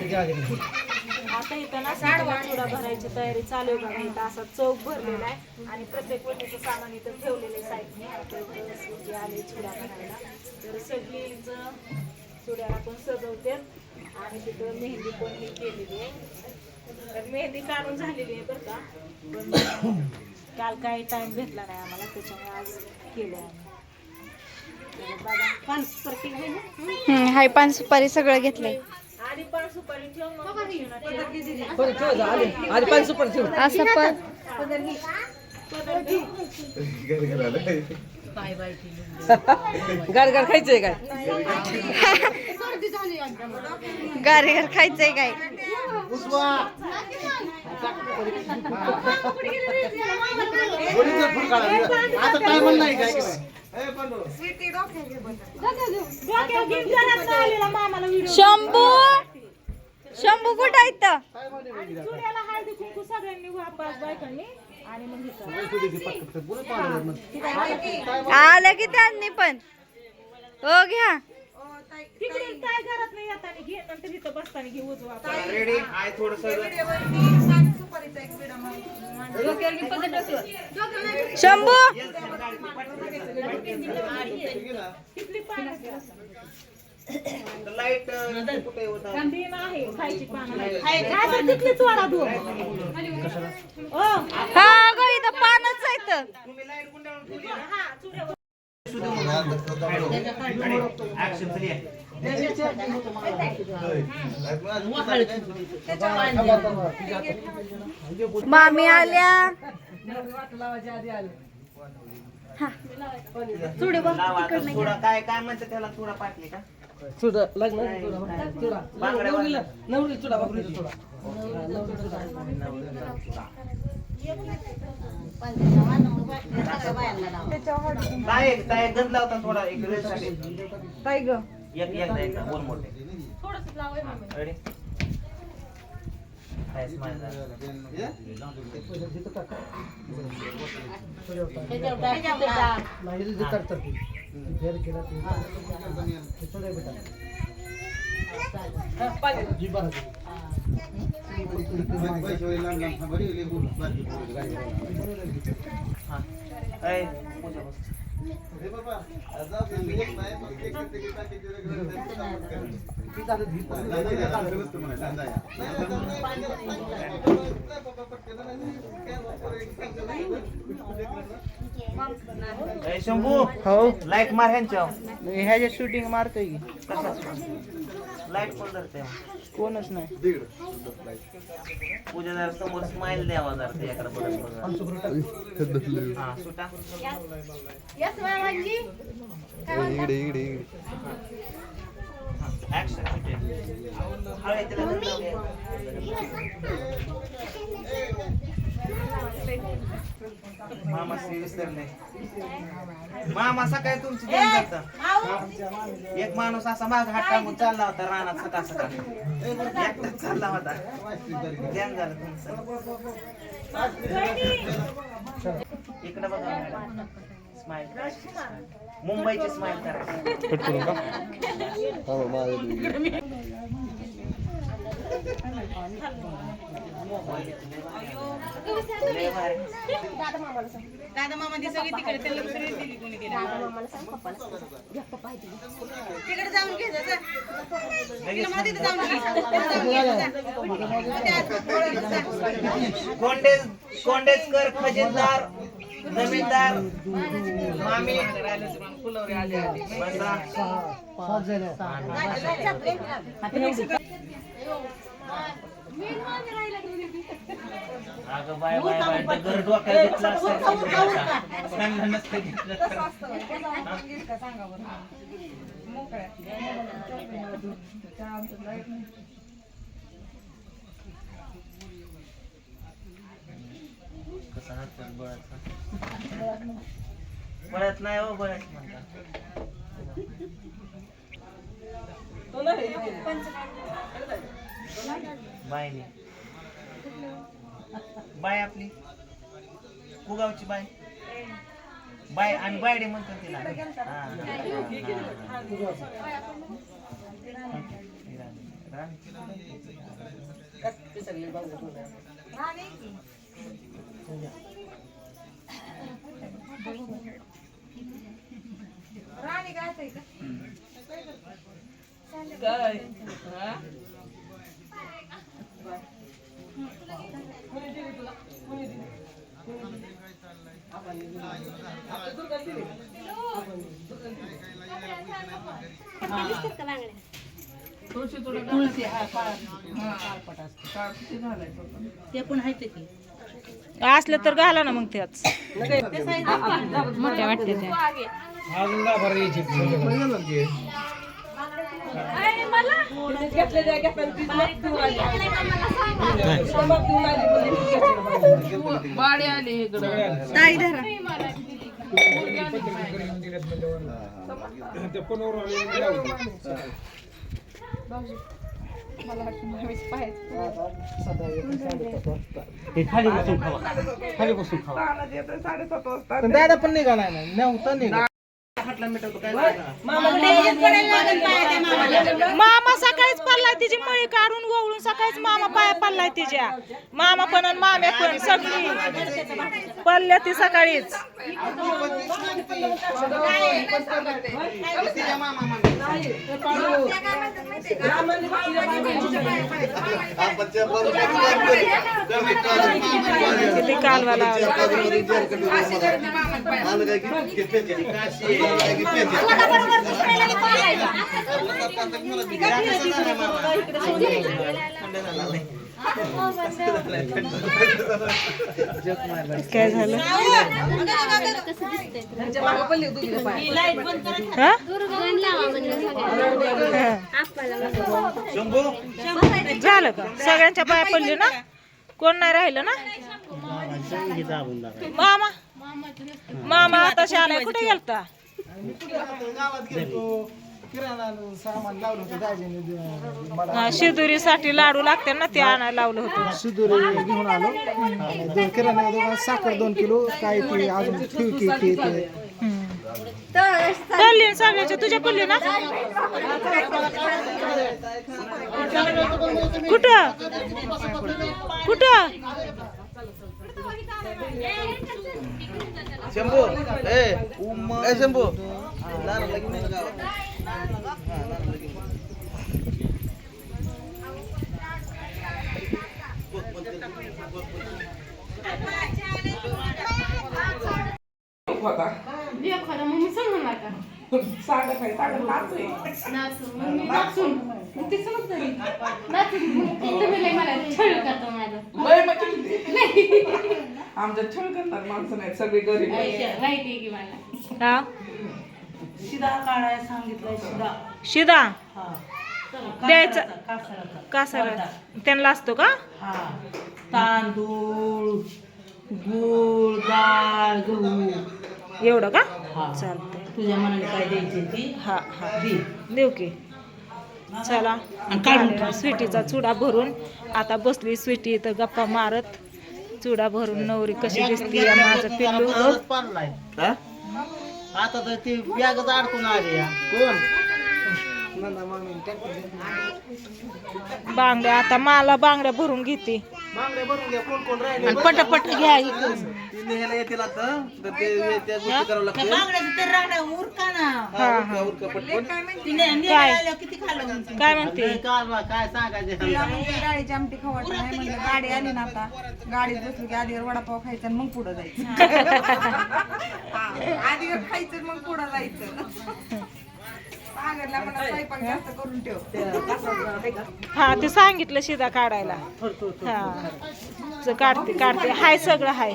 आता इथं ना साडवा चुडा भरायची तयारी चालू आहे बघा. इथं असा चौक भरलेला आहे आणि प्रत्येक गोष्टीचं सामान इथं ठेवलेलं आहे साईडने. आता इथं आले चुडा भरायला तर सगळीच चुड्याला पण सजवते आणि तिथं मेहंदी पण ही केलेली आहे. तर मेहंदी काढून झालेली आहे बरं का, पण काल काही टाइम भेटला नाही आम्हाला त्याच्यामुळे आज केलं आहे. पान सुपारी हाय पान सुपारी सगळं घेतलंय. आणि पान सुपारी ठेव मग पान सुपारी ठेव. असं पण गार गार खायचंय काय? गारे गार खायचंय काय? शंभू शंभू कुठं आहेत? चुड्याला हळदी कुंकू सगळ्यांनी वापस बायकांनी आणि मग आलं की त्यांनी पण हो घ्या. तिकडे काय करत नाही येताना घे नंतर इथं बसताना घे उजवा. रेडी आहे थोडस शंभू लाईट कुठे होता कंदील आहे खायची पानं आहे तिथली चोळा दो. हा ग इथं पानच आहेत. तुम्ही लाईट गुंडाळून ठेवली ना? हा चुड्यावर ऍक्शन चली मामी आल्या. थोडा काय काय म्हणते त्याला थोडा पाटली का चुडा लग्न चुडा नवरी चुडा बापरी चुडा. काय काय गंध लावता थोडा एक ड्रेस साठी काय ग एकदा वन मोठे रेडी काय स्माइल शंभू हो लाईट मार ह्यांच्या ह्याच्या शूटिंग मारतोय की लाईट कोण धरते कोणच नाही पूजा जरा समोर स्माइल द्यावा जरा त्याकडे बघत हा सुटा ऍक्शन मामा विसरले मामा सकाळी तुमची ध्यान जातं. एक माणूस असा माग हात टाकून चालला होता रानात सकाळ सकाळ एकटाच चालला होता ध्यान झालं तुमचं. इकडे बघा मॅडम स्माइल मुंबईची स्माइल करायची. दादा मामा ती सगळी तिकडे त्याला दिली कोणी दिली तिकडे जाऊन घे कोंडेजकर खजिनदार जमीनदार मामी अगं बाय बाय बाय घर डोक्याला घेतलं असतं नसतं घेतलं कसा हात बळाचा बळत नाही हो बळत म्हणतात बायने बाय आपली कुगावची बाय बाय आणि बायडे म्हणतात तिला पिसरले बांगडे ठेवले. काय हा? कोणी दिली तुला? कोणी दिली? आपण दिली. आपण दुर्गा दिली. आपण दुर्गा दिली. तुळशी हा काळपट असते. ते पण आहे की असलं तर घाला ना मग त्याच मोठ्या वाटते त्या बाडी आली इकडं. दादा पण निघाला नाही नव्हतं निघाला मामा सकाळीच पडलाय तिची मळी काढून वळून सकाळीच मामा पाया पडलाय तिच्या मामा पण आणि माम्या पण सगळी पडल्या ती सकाळीच किती कालवा लावला काय झालं हा? झालं का सगळ्यांच्या पाया पडली ना कोण नाही राहिलं ना मामा मामा आता शाळा कुठे गेलता शिदुरीसाठी लाडू लागते ना ते आणायला लावलं होतं शिदुरी घेऊन आलो किराणा दुकानात साखर 2 किलो काय ती अजून ठेवकी पडली सगळ्याच्या तुझ्या पडली ना कुठं कुठं शंभू ए शंभू लहान लगीन आहे ना आमच्या छळ करतात माणसं नाही सगळी गरीब हा शिदा काढायला सांगितलंय शिदा शिदा हा द्यायचा कासराचा कासारा त्यांना असतो का हा तांदूळ गूळ डाळ गहू एवढं का हा चालतंय तुझ्या मनाने काय द्यायची ती हा हा दे देऊ की चला झालेला स्वीटीचा चुडा भरून आता बसली स्वीटी तर गप्पा मारत चुडा भरून नवरी कशी दिसती माझं पिल्लू आता तर ती बॅगच अडकून आली कोण बांगड्या आता मला बांगड्या भरून घेते बांगड्या भरून घ्या कोण कोण राहिले पटापट घ्या इकडून. ती न्यायला येतील आता तर ते त्या गोष्टी करावं लागतील हा हा उरका पटकन काय काय म्हणते काय सांगायचे डाळीची आमटी खवट नाही म्हणलं गाडी आली ना आता गाडीत बसलो की आधीवर वडापाव खायचा आणि मग पुढं जायचं आधीवर खायचं आणि मग पुढं जायचं सागरला मला स्वयंपाक जास्त करून ठेव हा ते सांगितलं शिदा काढायला हा काढते काढते हाय सगळं हाय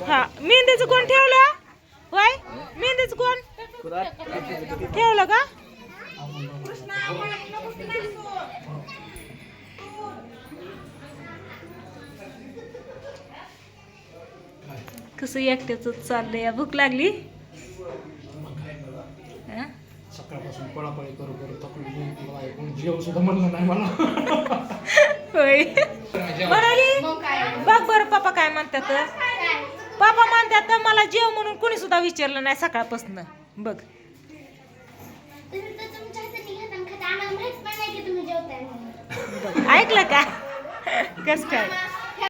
हा मेहंदीचं कोण ठेवलं होय मेहंदीचं कोण ठेवलं का कसं एकट्याच चाललंय भूक लागली सकाळपासून पळापळी करू जेव सुद्धा म्हणलं नाही मला होय म्हणाली बघ बरं पप्पा काय म्हणतात पप्पा म्हणतात मला जेव म्हणून कुणी सुद्धा विचारलं नाही सकाळपासून बघ ऐकलं का कस काय